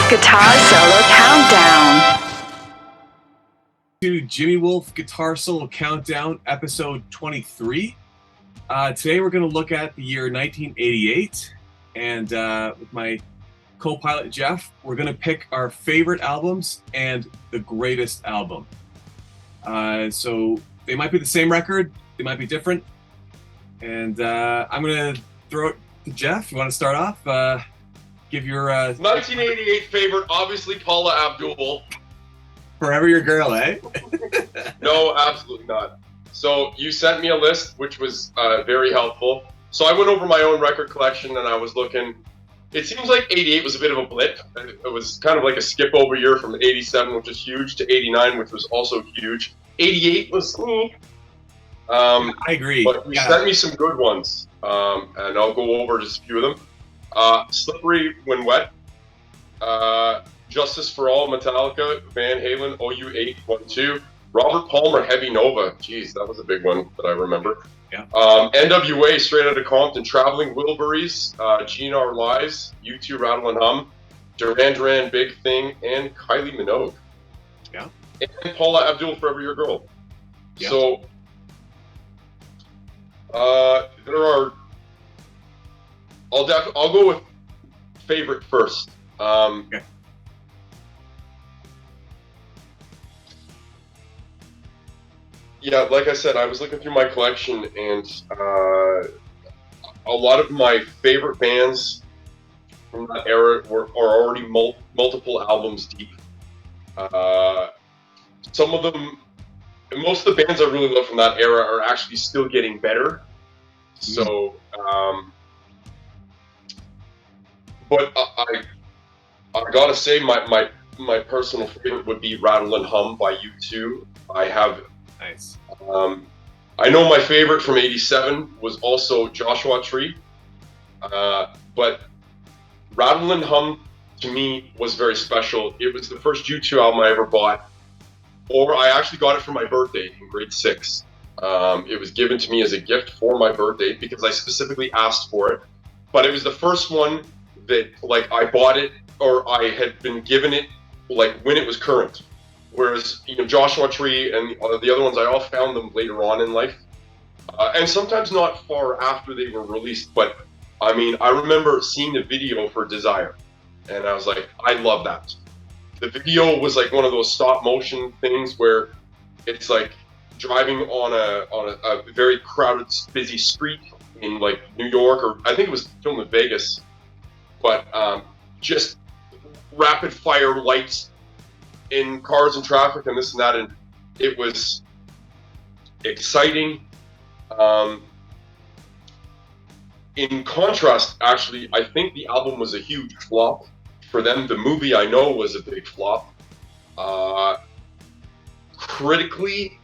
Guitar Solo Countdown. To Jimmy Wolf Guitar Solo Countdown, episode 23. Today we're going to look at the year 1988, and with my co-pilot Jeff, we're going to pick our favorite albums and the greatest album. So they might be the same record, they might be different, and I'm going to throw it to Jeff. You want to start off? Give your 1988 favorite, obviously Paula Abdul. Forever Your Girl, eh? No, absolutely not. So you sent me a list, which was very helpful. So I went over my own record collection and I was looking. It seems like 88 was a bit of a blip. It was kind of like a skip over year from 87, which was huge, to 89, which was also huge. 88 was I agree. But you sent me some good ones, and I'll go over just a few of them. Slippery When Wet, Justice for All, Metallica, Van Halen, OU812, Robert Palmer, Heavy Nova. Jeez, that was a big one that I remember. Yeah. NWA, Straight Outta Compton, Traveling Wilburys, GNR Lives, U2, Rattle and Hum, Duran Duran, Big Thing, and Kylie Minogue. Yeah. And Paula Abdul, Forever Your Girl. Yeah. So, there are. I'll go with favorite first. Okay. Yeah, like I said, I was looking through my collection, and a lot of my favorite bands from that era are already multiple albums deep. Some of them, most of the bands I really love from that era are actually still getting better. So, but I gotta say, my personal favorite would be Rattle and Hum by U2. I have. Nice. I know my favorite from '87 was also Joshua Tree, but Rattle and Hum to me was very special. It was the first U2 album I ever bought, or I actually got it for my birthday in grade 6. It was given to me as a gift for my birthday because I specifically asked for it. But it was the first one that, like, I bought it, or I had been given it, like, when it was current. Whereas, Joshua Tree and the other ones, I all found them later on in life. And sometimes not far after they were released. But, I mean, I remember seeing the video for Desire. And I was like, I love that. The video was like one of those stop motion things where it's like driving on a very crowded, busy street in, like, New York, or I think it was filmed in Vegas. But just rapid fire lights in cars and traffic and this and that, and it was exciting. In contrast, actually, I think the album was a huge flop for them. The movie, I know, was a big flop. Critically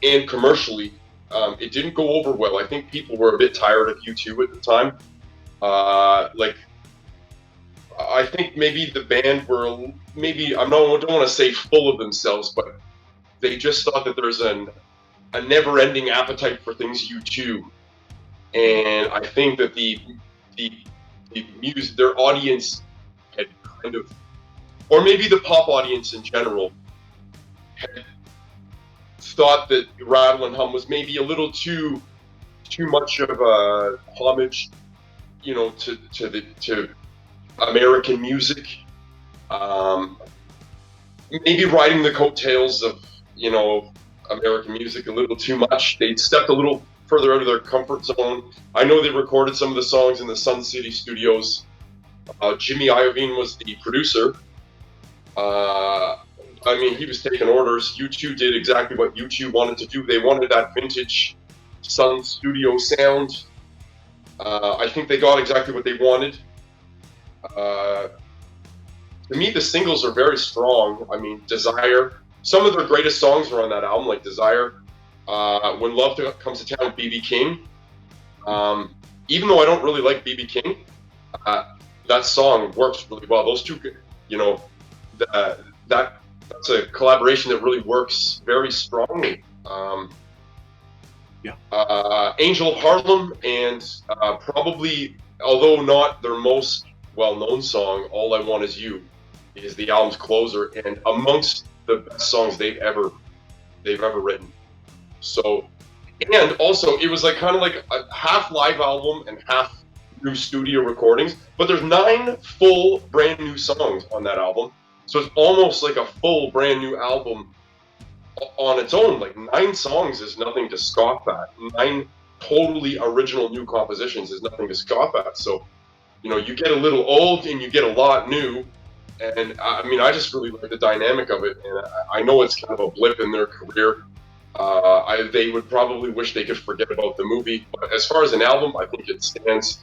and commercially, it didn't go over well. I think people were a bit tired of U2 at the time. I think maybe the band were, maybe, I don't want to say full of themselves, but they just thought that there's a never-ending appetite for things U2. And I think that the music, their audience had kind of, or maybe the pop audience in general, had thought that Rattle and Hum was maybe a little too much of a homage, to American music, maybe riding the coattails of, American music a little too much. They stepped a little further out of their comfort zone. I know they recorded some of the songs in the Sun City studios. Jimmy Iovine was the producer. He was taking orders. U2 did exactly what U2 wanted to do. They wanted that vintage Sun studio sound. I think they got exactly what they wanted. To me, the singles are very strong. I mean, Desire. Some of their greatest songs are on that album, like Desire. When Love Comes to Town, B.B. King. Even though I don't really like B.B. King, that song works really well. Those two, that's a collaboration that really works very strongly. Angel of Harlem, and probably, although not their most well-known song, All I Want Is You. is the album's closer and amongst the best songs they've ever written. So, and also it was like kind of like a half live album and half new studio recordings, but there's 9 full brand new songs on that album. So it's almost like a full brand new album on its own. Like 9 songs is nothing to scoff at. 9 totally original new compositions is nothing to scoff at. So, you know, you get a little old and you get a lot new. And I mean, I just really like the dynamic of it. And I know it's kind of a blip in their career. They would probably wish they could forget about the movie. But as far as an album, I think it stands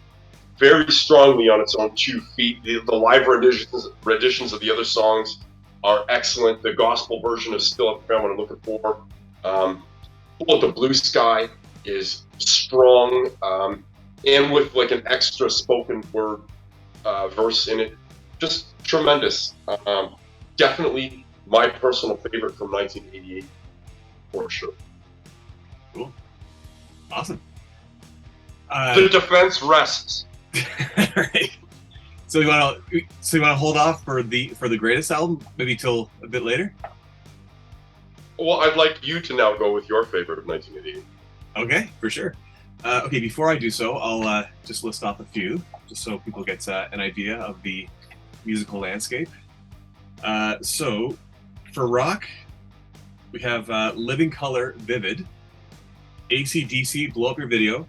very strongly on its own 2 feet. The live renditions of the other songs are excellent. The gospel version is still what I'm looking for. Bullet the Blue Sky is strong, and with like an extra spoken word verse in it. Just tremendous. Definitely my personal favorite from 1988, for sure. Cool. Awesome. The defense rests. Right. So you want to hold off for the greatest album, maybe till a bit later? Well, I'd like you to now go with your favorite of 1988. Okay, for sure. Okay, before I do so, I'll just list off a few, just so people get an idea of the musical landscape. So, for rock, we have Living Colour Vivid, AC/DC Blow Up Your Video.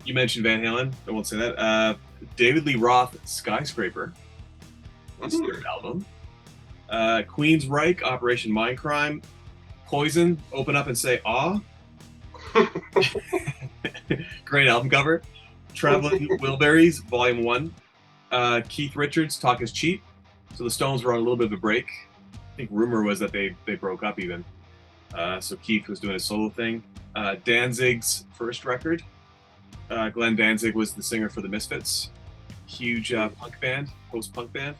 You mentioned Van Halen, I won't say that. David Lee Roth, Skyscraper, his third album. Queensryche, Operation Mindcrime. Poison, Open Up and Say Aw. Great album cover. Traveling Wilburys, Volume 1. Keith Richards, Talk Is Cheap. So the Stones were on a little bit of a break. I think rumor was that they broke up even. So Keith was doing a solo thing. Danzig's first record. Glenn Danzig was the singer for the Misfits. Huge punk band, post-punk band.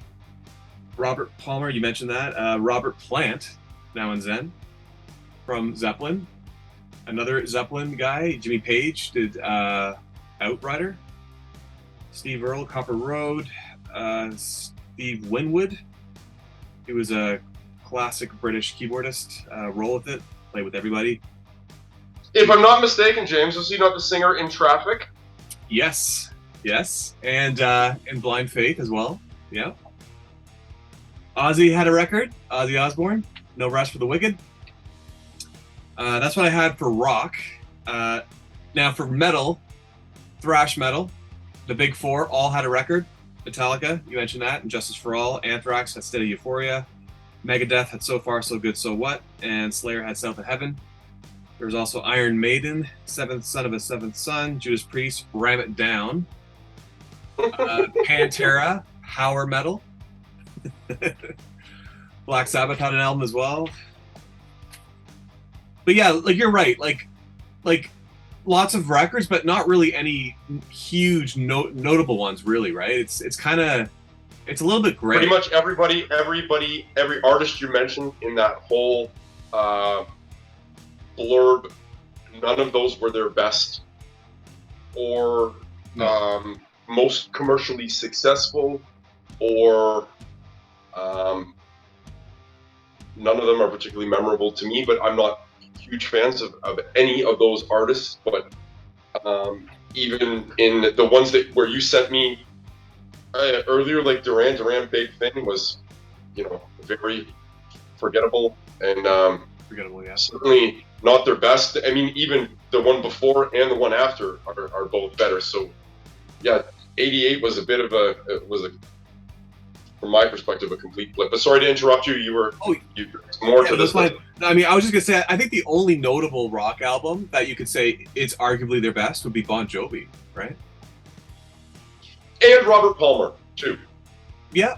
Robert Palmer, you mentioned that. Robert Plant, now in Zen, from Zeppelin. Another Zeppelin guy, Jimmy Page, did Outrider. Steve Earle, Copper Road. Steve Winwood, he was a classic British keyboardist. Roll With It, played with everybody. If I'm not mistaken, James, was he not the singer in Traffic? Yes, and Blind Faith as well. Yeah. Ozzy had a record. Ozzy Osbourne, No Rest for the Wicked. That's what I had for rock. Now for metal, thrash metal, the big 4 all had a record. Metallica, you mentioned that, and Justice for All. Anthrax had State of Euphoria. Megadeth had So Far, So Good, So What. And Slayer had South of Heaven. There was also Iron Maiden, Seventh Son of a Seventh Son. Judas Priest, Ram It Down. Pantera, Power Metal. Black Sabbath had an album as well. But yeah, like you're right, like lots of records, but not really any huge notable ones, really, right? It's a little bit gray. Pretty much every artist you mentioned in that whole blurb, none of those were their best or most commercially successful, or none of them are particularly memorable to me, but I'm not huge fans of any of those artists. But even in the ones where you sent me earlier, like Duran, Big Thing was, very forgettable and yeah. Certainly not their best. I mean, even the one before and the one after are both better. So yeah, 88 was from my perspective, a complete blip. But sorry to interrupt you. You more to this. I mean, I was just gonna say, I think the only notable rock album that you could say it's arguably their best would be Bon Jovi, right? And Robert Palmer too. Yeah.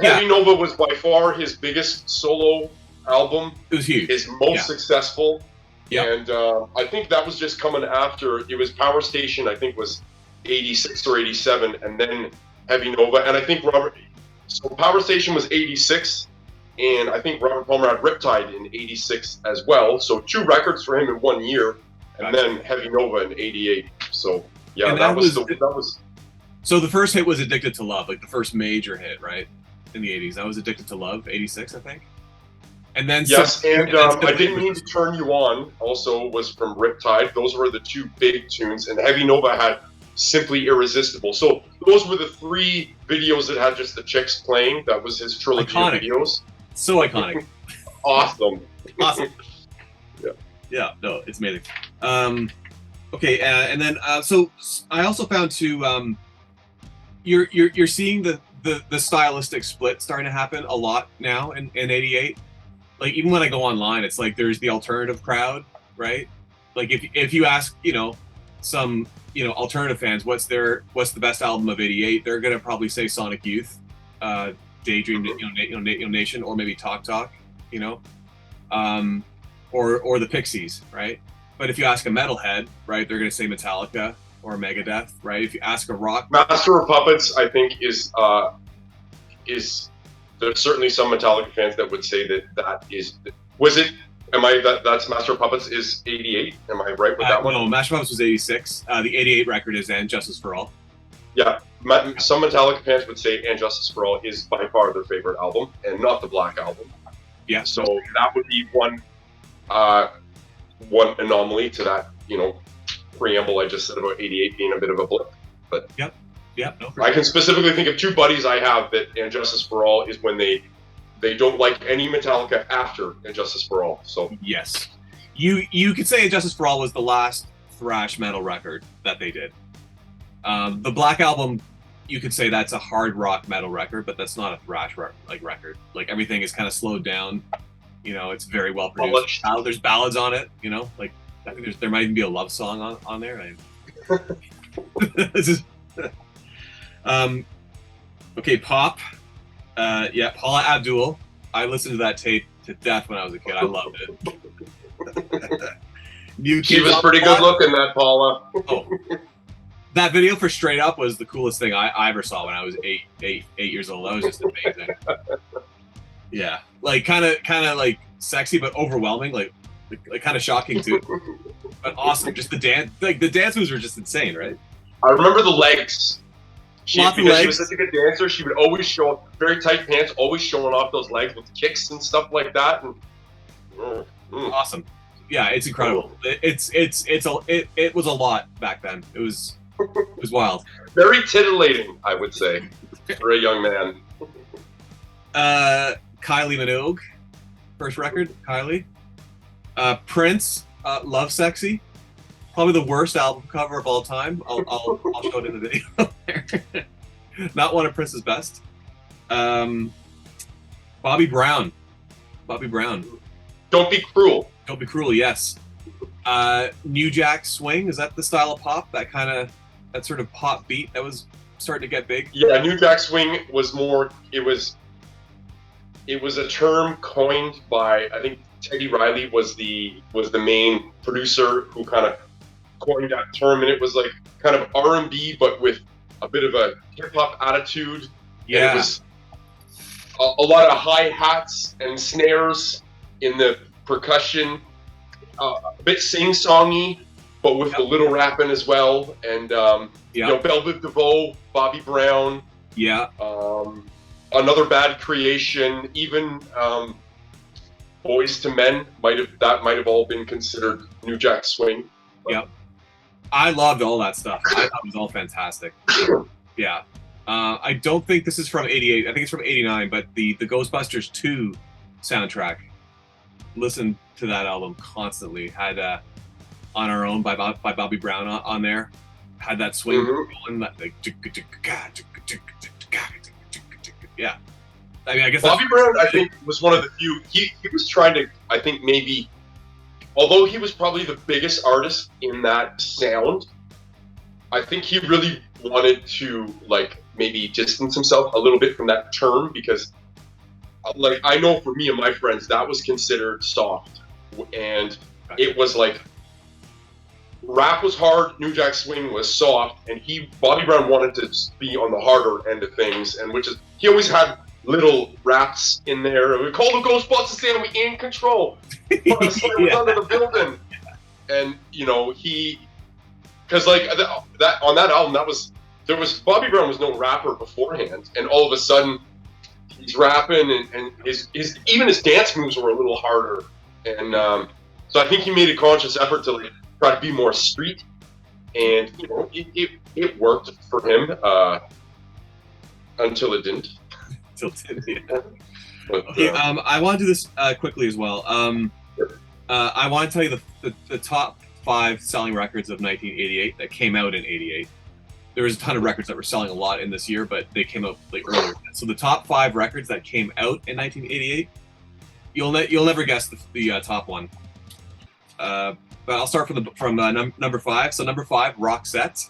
Heavy Nova was by far his biggest solo album. It was huge. His most successful. Yeah. And I think that was just coming after. It was Power Station, I think, was 86 or 87, and then Heavy Nova. And I think Power Station was 86, and I think Robert Palmer had Riptide in 86 as well. So 2 records for him in 1 year, and then Heavy Nova in 88. So yeah, that was So the first hit was Addicted to Love, like the first major hit, right? In the 80s. That was Addicted to Love, 86, I think. And then yes, I Didn't Mean to Turn You On also was from Riptide. Those were the two big tunes, and Heavy Nova had Simply Irresistible. So those were the three videos that had just the chicks playing. That was his trilogy of videos. So iconic. Awesome. Awesome. Yeah, no, it's amazing. Okay, and then so I also found too, you're seeing the stylistic split starting to happen a lot now in '88. Like even when I go online, it's like there's the alternative crowd, right? Like if you ask, some alternative fans, what's the best album of '88, they're gonna probably say Sonic Youth, Daydream, Nation, or maybe Talk Talk, or the Pixies, right? But if you ask a metalhead, right, they're gonna say Metallica or Megadeth, right? If you ask a rock, Master of Puppets, I think is there's certainly some Metallica fans that would say that is. Was it? That's Master of Puppets is '88. Am I right with that one? No, Master of Puppets was '86. The '88 record is And Justice for All. Yeah, some Metallica fans would say And Justice for All is by far their favorite album, and not the Black Album. Yeah. So that would be one anomaly to that, preamble I just said about '88 being a bit of a blip. But Yep. No, I can specifically think of two buddies I have that And Justice for All is when they don't like any Metallica after And Justice for All. So yes, you could say And Justice for All was the last thrash metal record that they did. The Black Album, you could say that's a hard rock metal record, but that's not a thrash record. Like everything is kind of slowed down. It's very well produced. There's ballads on it. Like I think there might even be a love song on there. This is. Okay, pop. Paula Abdul. I listened to that tape to death when I was a kid. I loved it. She was pretty good looking, that Paula. Oh, that video for Straight Up was the coolest thing I ever saw when I was eight years old. That was just amazing. Yeah, like kind of like sexy but overwhelming, like kind of shocking too, but awesome. Just the dance, the dance moves were just insane, right? I remember the legs. Lots of because legs. She was such a good dancer, she would always show very tight pants, always showing off those legs with kicks and stuff like that. And, awesome. Yeah, it's incredible. It was a lot back then. It was wild. Very titillating, I would say, for a young man. Kylie Minogue, first record. Kylie. Prince, Love Sexy. Probably the worst album cover of all time. I'll show it in the video there. Not one of Prince's best. Bobby Brown. Don't Be Cruel. Don't Be Cruel, yes. New Jack Swing, is that the style of pop? That sort of pop beat that was starting to get big? Yeah, New Jack Swing was more, it was a term coined by, I think Teddy Riley was the main producer who kind of coined that term, and it was like kind of R&B but with a bit of a hip-hop attitude. Yeah. And it was a lot of hi-hats and snares in the percussion, a bit sing-songy but with a little rapping as well, and Belle Biv DeVoe, Bobby Brown, Another Bad Creation, even Boys to Men might have all been considered New Jack Swing. Yep. I loved all that stuff. I thought it was all fantastic. Yeah. I don't think this is from '88. I think it's from '89. But the Ghostbusters 2 soundtrack. Listen to that album constantly. Had On Our Own by Bobby Brown on there. Had that swing going. Like, yeah. I mean, I guess Bobby Brown, I think, was one of the few. He was trying to, I think, maybe, although he was probably the biggest artist in that sound, I think he really wanted to, like, maybe distance himself a little bit from that term, because, like, I know for me and my friends, that was considered soft. And it was like, rap was hard, New Jack Swing was soft, and Bobby Brown wanted to be on the harder end of things, and he always had little raps in there. We call the Ghostbusters and we in control. Under the building. And because like that on that album, that was Bobby Brown was no rapper beforehand, and all of a sudden he's rapping, and his even his dance moves were a little harder, and so I think he made a conscious effort to like try to be more street, and you know it worked for him until it didn't. But, Okay, I want to do this quickly as well. I want to tell you the top 5 selling records of 1988 that came out in '88. There was a ton of records that were selling a lot in this year, but they came out like earlier. So the top 5 records that came out in 1988, you'll never guess the top one. But I'll start from number 5. So number 5, Roxette,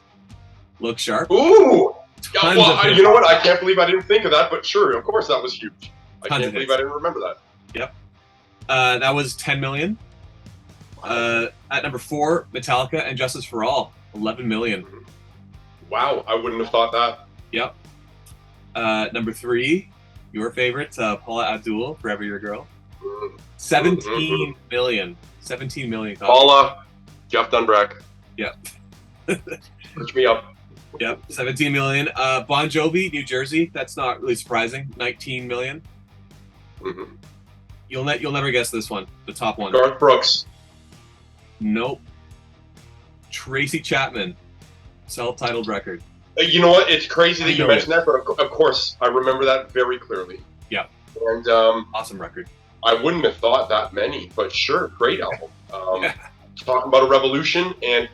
Look Sharp. Ooh! Yeah, Tons well, of you know what? I can't believe I didn't think of that, but sure, of course, that was huge. I Tons can't of believe hits. I didn't remember that. Yep. That was 10 million. At number 4, Metallica and Justice for All, 11 million. Wow, I wouldn't have thought that. Yep. Number 3, your favorite, Paula Abdul, Forever Your Girl, 17 million. 17 million. Paula, Jeff Dunbrack. Yep. Push me up. Yep. 17 million. Bon Jovi, New Jersey. That's not really surprising. 19 million. Mm-hmm. You'll never guess this one. The top one. Garth Brooks. Nope. Tracy Chapman, self-titled record. You know what? It's crazy that I you know mentioned that, but of course, I remember that very clearly. Yeah. And Awesome record. I wouldn't have thought that many, but sure, great album. Yeah. Talking about a revolution, and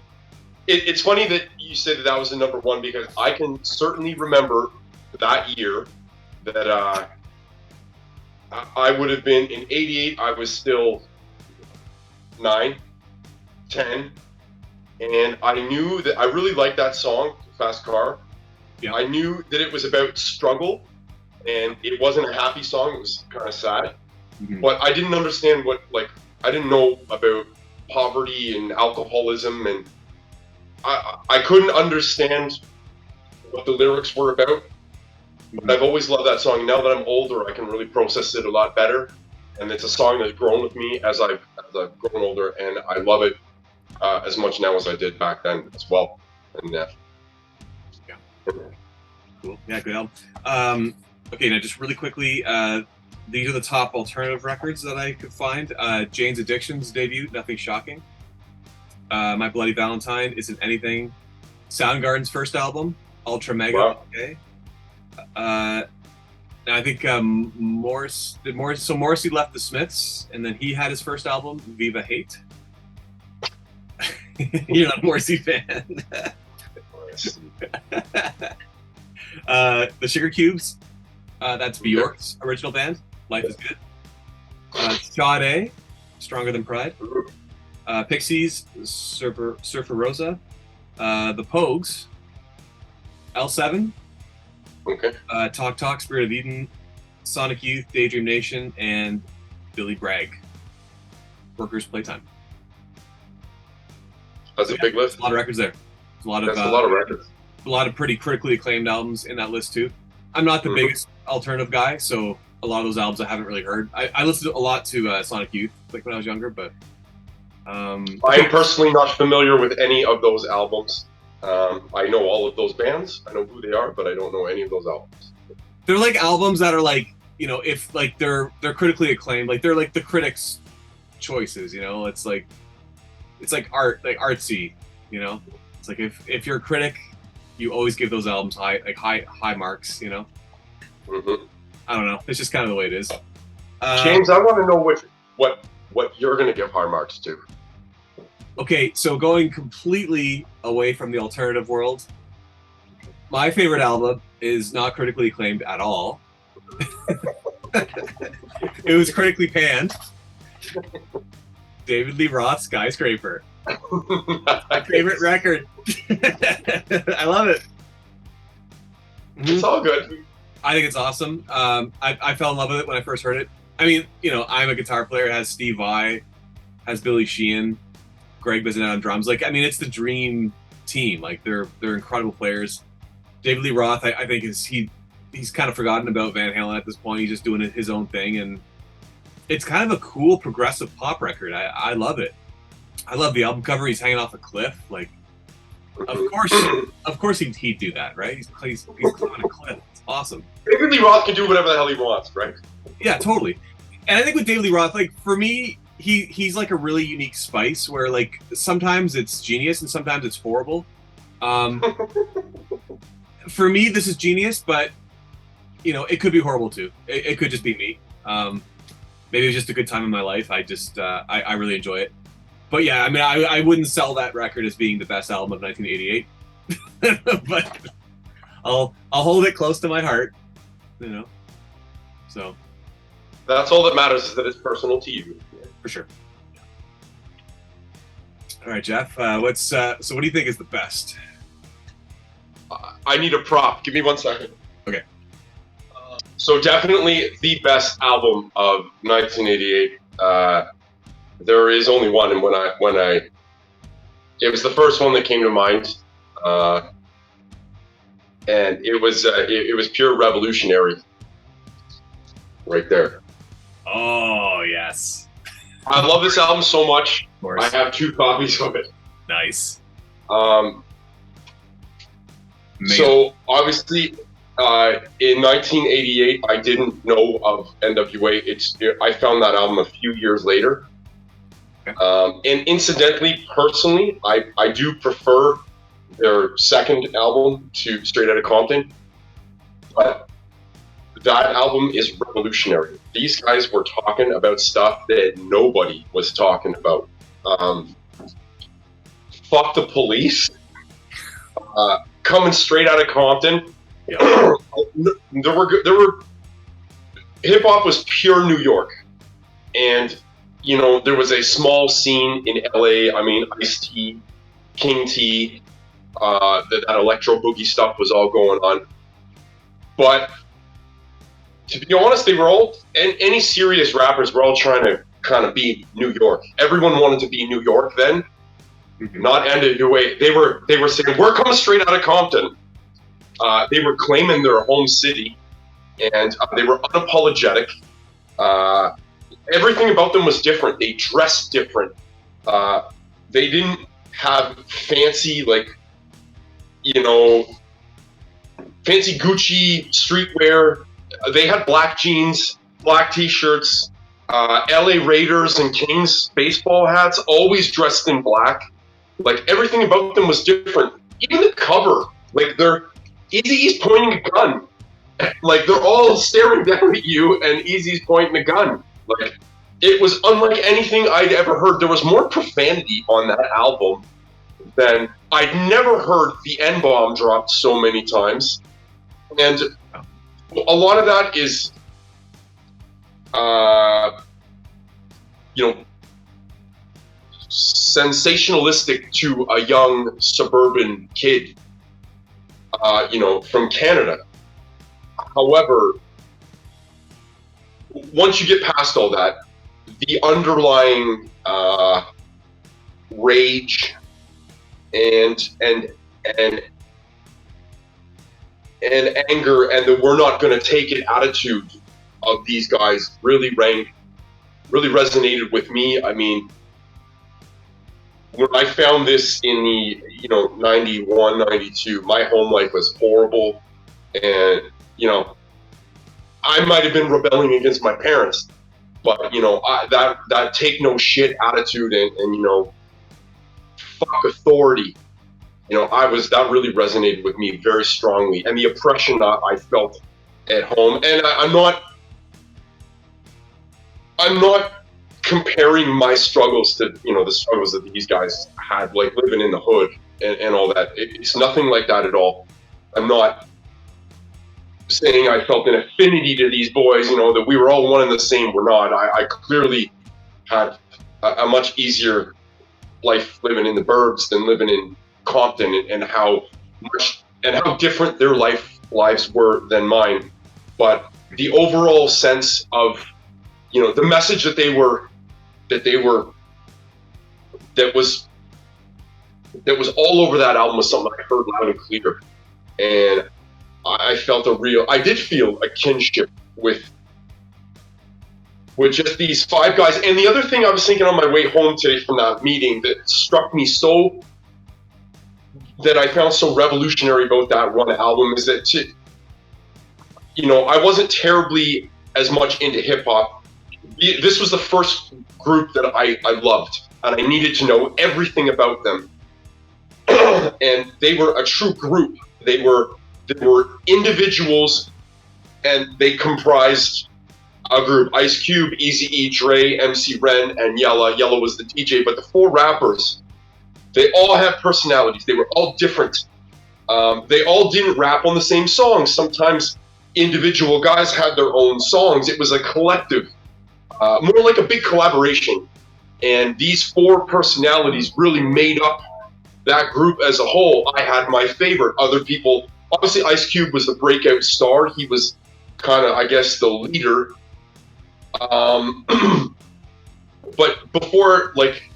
it's funny that you said that was the number 1 because I can certainly remember that year that I would have been in '88. I was still 9, 10, and I knew that I really liked that song, Fast Car. Yeah. I knew that it was about struggle, and it wasn't a happy song. It was kind of sad. Mhm. But I didn't understand I didn't know about poverty and alcoholism, and I couldn't understand what the lyrics were about. But I've always loved that song. Now that I'm older, I can really process it a lot better. And it's a song that's grown with me as I've grown older, and I love it as much now as I did back then as well. And Cool. Yeah, good album. Okay, now just really quickly, these are the top alternative records that I could find. Jane's Addiction's debut, Nothing Shocking. My Bloody Valentine, Isn't Anything. Soundgarden's first album, Ultra Mega. Wow. Okay. Now I think Morrissey left the Smiths, and then he had his first album, Viva Hate. You're not a Morrissey fan. The Sugar Cubes, that's Bjork's original band. Life is Good. Sade, Stronger Than Pride. Pixies, Surfer Rosa. The Pogues, L7. okay. Talk Talk, Spirit of Eden, Sonic Youth, Daydream Nation, and Billy Bragg. Workers' Playtime. That's a big list. A lot of records there. A lot of That's a lot of records. a lot of pretty critically acclaimed albums in that list too. I'm not the biggest alternative guy, so a lot of those albums I haven't really heard. I listened a lot to Sonic Youth, like when I was younger, but I am personally not familiar with any of those albums. I know all of those bands. I know who they are, but I don't know any of those albums. they're like albums that are like, you know, if like they're critically acclaimed, like they're like the critics' choices, you know. It's like art, like artsy, you know. It's like if you're a critic, you always give those albums high marks, you know. Mm-hmm. I don't know. It's just kind of the way it is. James, I want to know what you're going to give high marks to. Okay, so going completely away from the alternative world, my favorite album is not critically acclaimed at all. It was critically panned. David Lee Roth, Skyscraper. My favorite record. I love it. It's all good. I think it's awesome. I fell in love with it when I first heard it. I mean, you know, I'm a guitar player. It has Steve Vai, has Billy Sheehan, Greg Bizinet on drums. Like, I mean, it's the dream team. Like, they're incredible players. David Lee Roth, I think he's kind of forgotten about Van Halen at this point. He's just doing his own thing, and it's kind of a cool progressive pop record. I love it. I love the album cover. He's hanging off a cliff. Like, Of course, he'd do that, right? He's climbing a cliff. It's awesome. David Lee Roth can do whatever the hell he wants, right? Yeah, totally. And I think with David Lee Roth, like for me, he's like a really unique spice where like sometimes it's genius and sometimes it's horrible. For me, this is genius, but you know, it could be horrible too. It could just be me. Maybe it was just a good time in my life. I just I really enjoy it. But yeah, I mean, I wouldn't sell that record as being the best album of 1988. But I'll hold it close to my heart, you know. So that's all that matters, is that it's personal to you. For sure. All right, Jeff. So what do you think is the best? I need a prop. Give me 1 second. Okay. So definitely the best album of 1988. There is only one, and it was the first one that came to mind, and it was pure revolutionary, right there. Oh yes. I love this album so much. Of course. I have 2 copies of it. Nice. So obviously, in 1988, I didn't know of NWA. I found that album a few years later. Okay. And incidentally, personally, I do prefer their second album to Straight Outta Compton. But that album is revolutionary. These guys were talking about stuff that nobody was talking about. Fuck the police. Coming straight out of Compton. Yeah. There were hip hop was pure New York, and you know there was a small scene in LA. I mean, Ice-T, King T, that electro boogie stuff was all going on. But to be honest, they were all, and any serious rappers were all trying to kind of be New York. Everyone wanted to be New York then. Mm-hmm. Not NWA. They were saying, we're coming straight out of Compton. They were claiming their home city, and they were unapologetic. Everything about them was different. They dressed different. They didn't have fancy, like, you know, fancy Gucci streetwear. They had black jeans, black t-shirts, LA Raiders and Kings baseball hats, always dressed in black. Like, everything about them was different. Even the cover, like, Eazy-E's pointing a gun. Like, they're all staring down at you, and Eazy's pointing a gun. Like, it was unlike anything I'd ever heard. There was more profanity on that album than I'd never heard the N-bomb dropped so many times. And a lot of that is, you know, sensationalistic to a young suburban kid, you know, from Canada. However, once you get past all that, the underlying rage and anger and the "we're not going to take it" attitude of these guys really resonated with me. I mean, when I found this in the, you know, 91, 92, my home life was horrible, and, you know, I might have been rebelling against my parents, but, you know, that take no shit attitude and you know, fuck authority, you know, that really resonated with me very strongly, and the oppression that I felt at home. And I'm not comparing my struggles to, you know, the struggles that these guys had, like living in the hood and all that. It's nothing like that at all. I'm not saying I felt an affinity to these boys, you know, that we were all one and the same. We're not. I clearly had a much easier life living in the burbs than living in Compton, and how different their lives were than mine. But the overall sense of, you know, the message that was all over that album was something I heard loud and clear, and I did feel a kinship with just these 5 guys. And the other thing I was thinking on my way home today from that meeting that struck me so that I found so revolutionary about that one album is that, I wasn't terribly as much into hip hop. This was the first group that I loved, and I needed to know everything about them. And they were a true group. They were individuals, and they comprised a group: Ice Cube, Eazy-E, Dre, MC Ren, and Yella. Yella was the DJ, but the four rappers, they all have personalities. They were all different. They all didn't rap on the same songs. Sometimes individual guys had their own songs. It was a collective, more like a big collaboration. And these four personalities really made up that group as a whole. I had my favorite. Other people, obviously Ice Cube was the breakout star. He was kind of, I guess, the leader. But before, like,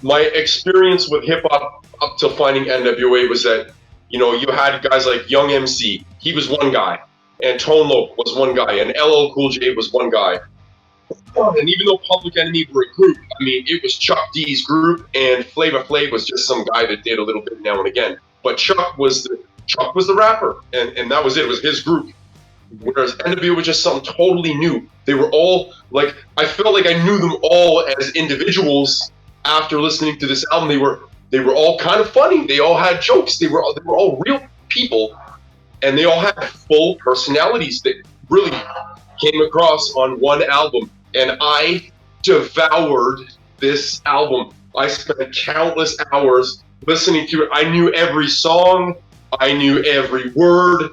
my experience with hip hop up to finding NWA was that, you had guys like Young MC, he was one guy, and Tone Loc was one guy, and LL Cool J was one guy. And even though Public Enemy were a group, I mean, it was Chuck D's group, and Flavor Flav was just some guy that did a little bit now and again. But Chuck was the rapper, and that was it. It was his group. Whereas NWA was just something totally new. They were all, like, I felt like I knew them all as individuals after listening to this album. They were all kind of funny. They all had jokes. They were all real people, and they all had full personalities that really came across on one album. And I devoured this album. I spent countless hours listening to it. I knew every song. I knew every word.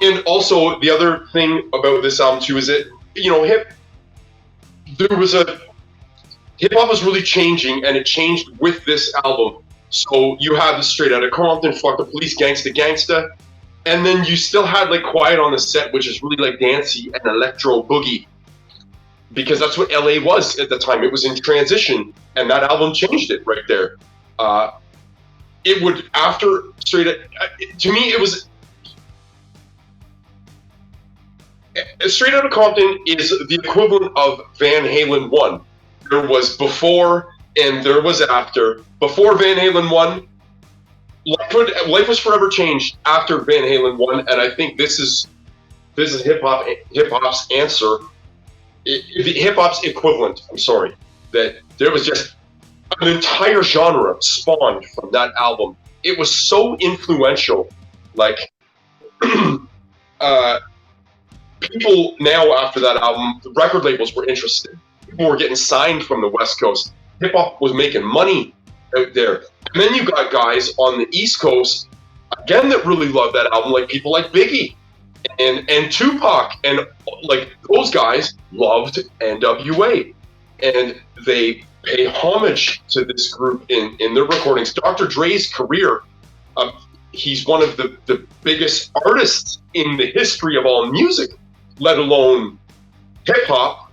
And also the other thing about this album too is that, hip hop was really changing, and it changed with this album. So you had the Straight Outta Compton, Fuck the Police, Gangsta Gangsta, and then you still had like Quiet on the Set, which is really like dancey and electro boogie, because that's what LA was at the time. It was in transition, and that album changed it right there. It would, after Straight to me, it was Straight Outta Compton is the equivalent of Van Halen 1. There was before and there was after. Before Van Halen 1, life was forever changed after Van Halen 1, and I think this is hip-hop's answer. Hip-hop's equivalent, I'm sorry. That there was just an entire genre spawned from that album. It was so influential. Like, people now, after that album, the record labels were interested. People were getting signed from the West Coast. Hip hop was making money out there. And then you got guys on the East Coast, again, that really loved that album, like people like Biggie and Tupac. And like those guys loved NWA. And they pay homage to this group in their recordings. Dr. Dre's career, he's one of the biggest artists in the history of all music, let alone hip-hop.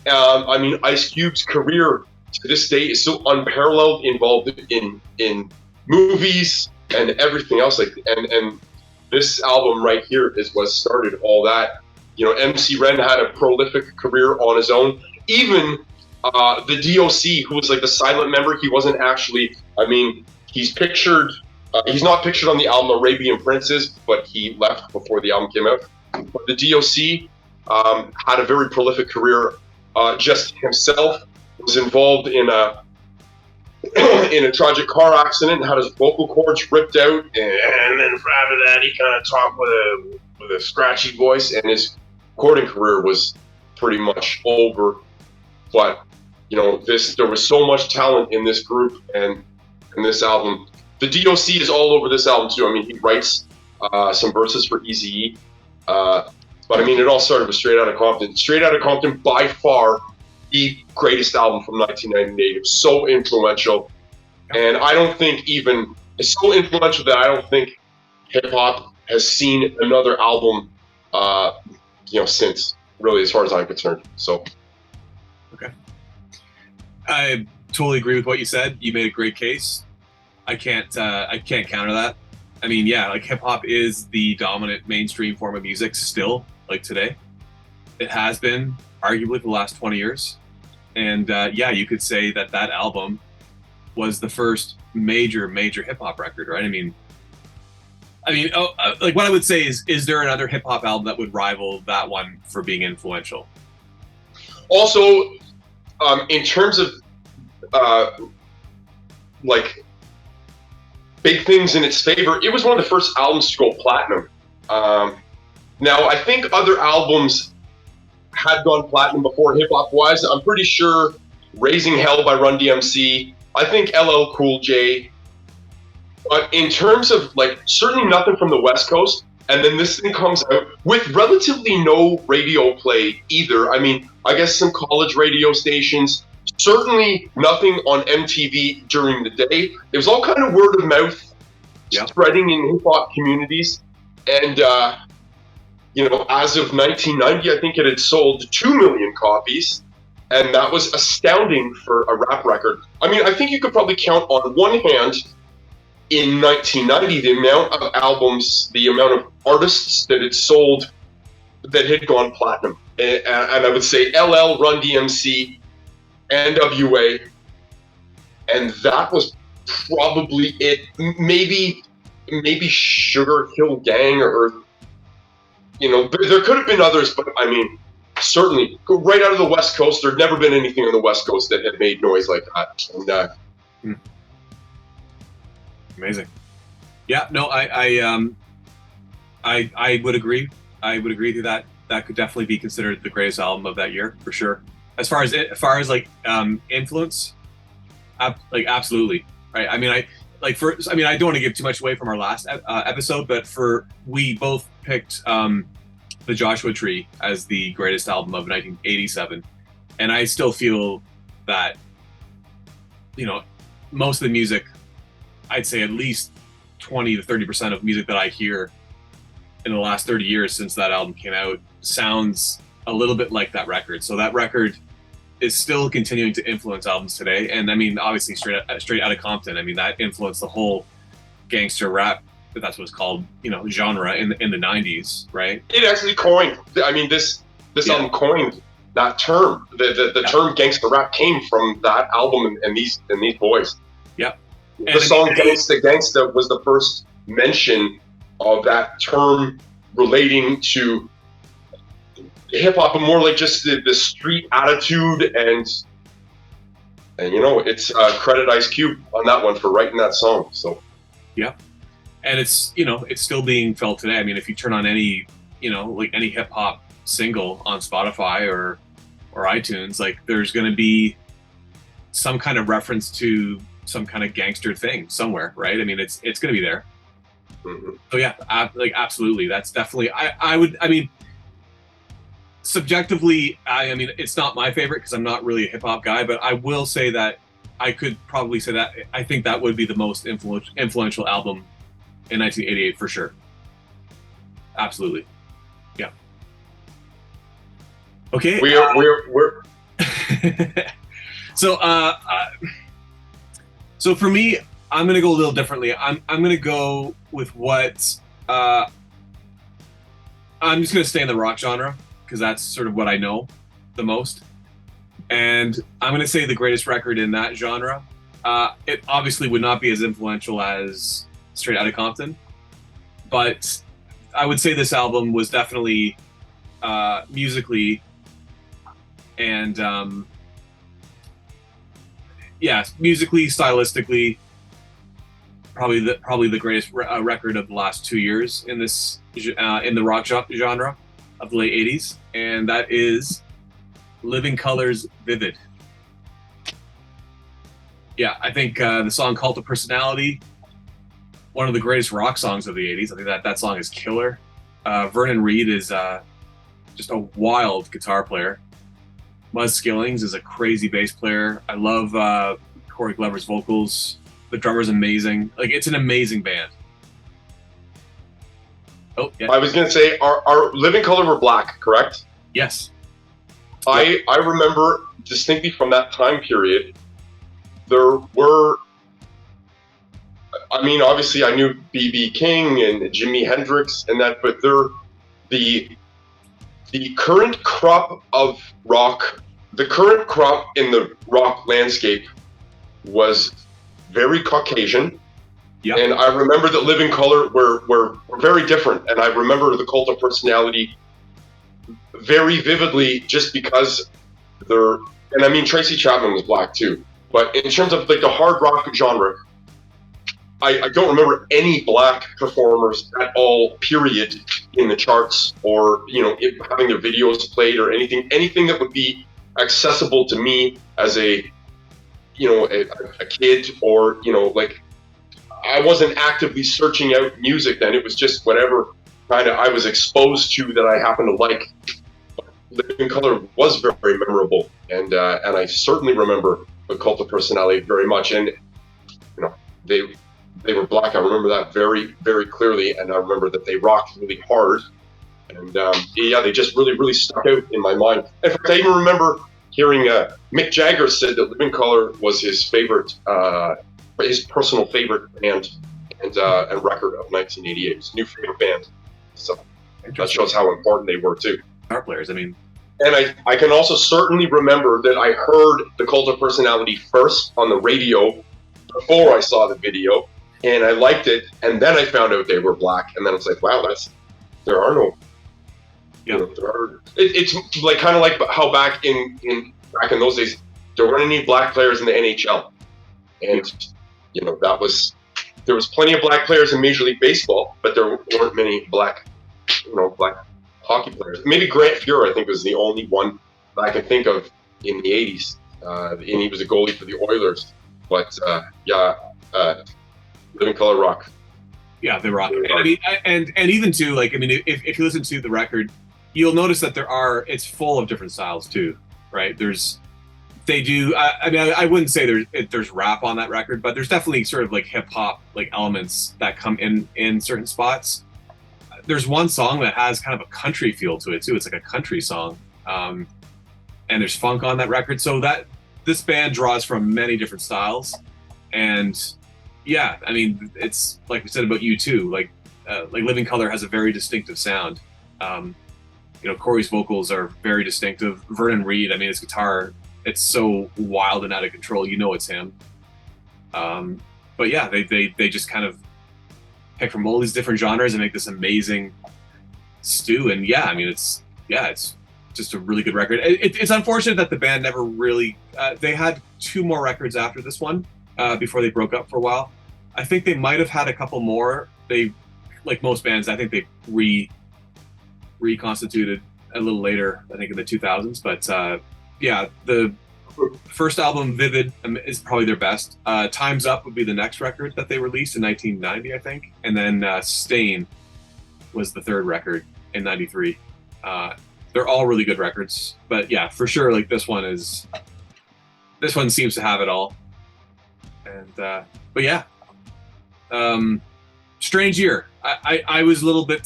I mean, Ice Cube's career to this day is so unparalleled, involved in movies and everything else. And this album right here is what started all that. MC Ren had a prolific career on his own. Even the DOC, who was like the silent member, he wasn't actually, he's pictured, he's not pictured on the album Arabian Princes, but he left before the album came out. But the DOC had a very prolific career. Just himself was involved in a tragic car accident and had his vocal cords ripped out, and then after that he kind of talked with a scratchy voice, and his recording career was pretty much over. But there was so much talent in this group and in this album. The DOC is all over this album too. I mean, he writes some verses for Eazy-E. But I mean, it all started with Straight Outta Compton. Straight Outta Compton, by far, the greatest album from 1998. It was so influential. And I don't think it's so influential that I don't think hip-hop has seen another album, since, really, as far as I'm concerned. So. Okay. I totally agree with what you said. You made a great case. I can't counter that. I mean, yeah, like hip hop is the dominant mainstream form of music still, like today. It has been arguably for the last 20 years. And yeah, you could say that album was the first major hip hop record, right? I mean, like what I would say is there another hip hop album that would rival that one for being influential? Also, in terms of like big things in its favor, it was one of the first albums to go platinum. Now, I think other albums had gone platinum before hip hop wise. I'm pretty sure Raising Hell by Run DMC. I think LL Cool J. But in terms of like certainly nothing from the West Coast, and then this thing comes out with relatively no radio play either. I mean, I guess some college radio stations, certainly nothing on MTV during the day. It was all kind of word of mouth, spreading in hip hop communities. And, you know, as of 1990, I think it had sold 2 million copies. And that was astounding for a rap record. I mean, I think you could probably count on one hand in 1990 the amount of albums, the amount of artists that it sold that had gone platinum. And I would say LL, Run DMC, NWA, and that was probably it. Maybe Sugar Hill Gang or you know, but there could have been others, but I mean, certainly right out of the West Coast, there'd never been anything on the West Coast that had made noise like that. And, amazing. Yeah, no, I would agree. I would agree that that could definitely be considered the greatest album of that year for sure. As far as like influence, like absolutely, right? I mean, I don't want to give too much away from our last episode, but we both picked the Joshua Tree as the greatest album of 1987, and I still feel that, you know, most of the music, I'd say at least 20 to 30% of music that I hear in the last 30 years since that album came out sounds a little bit like that record. So that record is still continuing to influence albums today. And I mean, obviously straight out of Compton, I mean, that influenced the whole gangster rap, if that's what it's called, you know, genre in the 90s, right? It actually coined, I mean, this album coined that term. The term gangster rap came from that album and these boys. Yep. The song Gangsta Gangsta was the first mention of that term relating to hip hop, and more like just the street attitude, and you know, it's credit Ice Cube on that one for writing that song. So yeah, and it's, you know, it's still being felt today. I mean, if you turn on any, you know, like any hip hop single on Spotify or iTunes, like there's going to be some kind of reference to some kind of gangster thing somewhere, right? I mean, it's going to be there. Mm-hmm. So yeah, like absolutely, that's definitely. I mean, subjectively, I mean, it's not my favorite because I'm not really a hip hop guy, but I will say that I could probably say that I think that would be the most influential album in 1988 for sure. Absolutely, yeah. Okay, we're. So for me, I'm gonna go a little differently. I'm gonna go with what I'm just gonna stay in the rock genre because that's sort of what I know the most, and I'm gonna say the greatest record in that genre. It obviously would not be as influential as Straight Outta Compton, but I would say this album was definitely musically and musically, stylistically, probably the greatest record of the last 2 years in this in the rock genre of the late 80s, and that is Living Colour's Vivid. Yeah, I think the song Cult of Personality, one of the greatest rock songs of the 80s. I think that song is killer. Vernon Reid is just a wild guitar player. Muzz Skillings is a crazy bass player. I love Corey Glover's vocals. The drummer's amazing. Like, it's an amazing band. Oh, yeah. I was going to say, our Living Colour were black, correct? Yes. I remember distinctly from that time period, there were, I mean, obviously I knew B.B. King and Jimi Hendrix and that, but the current crop of rock, the current crop in the rock landscape was very Caucasian. Yep. And I remember that Living Color were very different. And I remember the Cult of Personality very vividly just because they're, and I mean, Tracy Chapman was black too. But in terms of like the hard rock genre, I don't remember any black performers at all, period, in the charts or, you know, having their videos played or anything that would be accessible to me as a, you know, a kid, or, you know, like, I wasn't actively searching out music then. It was just whatever kind of I was exposed to that I happened to like. Living Color was very, very memorable, and I certainly remember the Cult of Personality very much. And you know, they were black. I remember that very, very clearly, and I remember that they rocked really hard. And yeah, they just really, really stuck out in my mind. In fact, I even remember hearing Mick Jagger said that Living Color was his favorite, his personal favorite band and record of 1988. His new favorite band. So that shows how important they were too. Guitar players, I mean. And I can also certainly remember that I heard the Cult of Personality first on the radio before I saw the video, and I liked it. And then I found out they were black, and then I was like, wow, there are no. Yeah. You know, it's like kind of like how back in those days there weren't any black players in the NHL, and you know there was plenty of black players in Major League Baseball, but there weren't many black hockey players. Maybe Grant Fuhr, I think, was the only one that I can think of in the 80s, and he was a goalie for the Oilers. But Living Color rock. Yeah, they rock. And I mean, and even too, like, I mean, if you listen to the record, you'll notice that it's full of different styles too, right? They do. I mean, I wouldn't say there's rap on that record, but there's definitely sort of like hip hop like elements that come in certain spots. There's one song that has kind of a country feel to it too. It's like a country song, and there's funk on that record. So that this band draws from many different styles, and yeah, I mean, it's like we said about U2. Like Living Color has a very distinctive sound. You know, Corey's vocals are very distinctive. Vernon Reid, I mean, his guitar, it's so wild and out of control. You know, it's him. But yeah, they just kind of pick from all these different genres and make this amazing stew. And yeah, I mean, it's just a really good record. It's unfortunate that the band never really, they had 2 more records after this one before they broke up for a while. I think they might have had a couple more. They, like most bands, I think they reconstituted a little later, I think in the 2000s. But yeah, the first album, Vivid, is probably their best. Time's Up would be the next record that they released in 1990, I think. And then Stain was the third record in 93. They're all really good records. But yeah, for sure, like this one seems to have it all. And but yeah. Strange year. I was a little bit,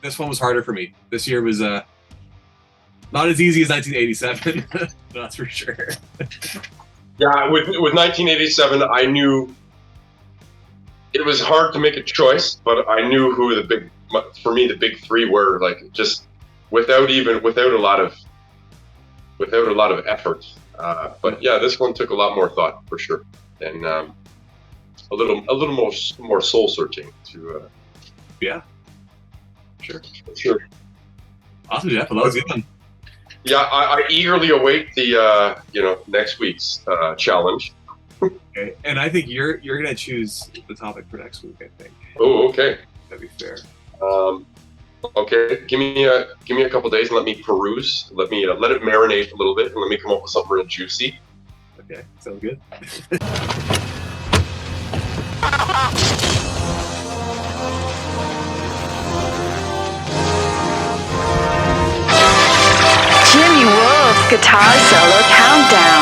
this one was harder for me. This year was not as easy as 1987, that's for sure. Yeah, with 1987, I knew it was hard to make a choice, but I knew who the big 3 were, like just without a lot of effort. But yeah, this one took a lot more thought for sure, and a little more soul searching to. Yeah. Sure. Awesome, Jeff. Well, that was a good one. Yeah, I eagerly await the next week's challenge. Okay, and I think you're gonna choose the topic for next week. I think. Oh, okay. That'd be fair. Okay, give me a couple days and let me peruse. Let it marinate a little bit, and let me come up with something real juicy. Okay, sounds good. Jimmy Wolf Guitar Solo Countdown.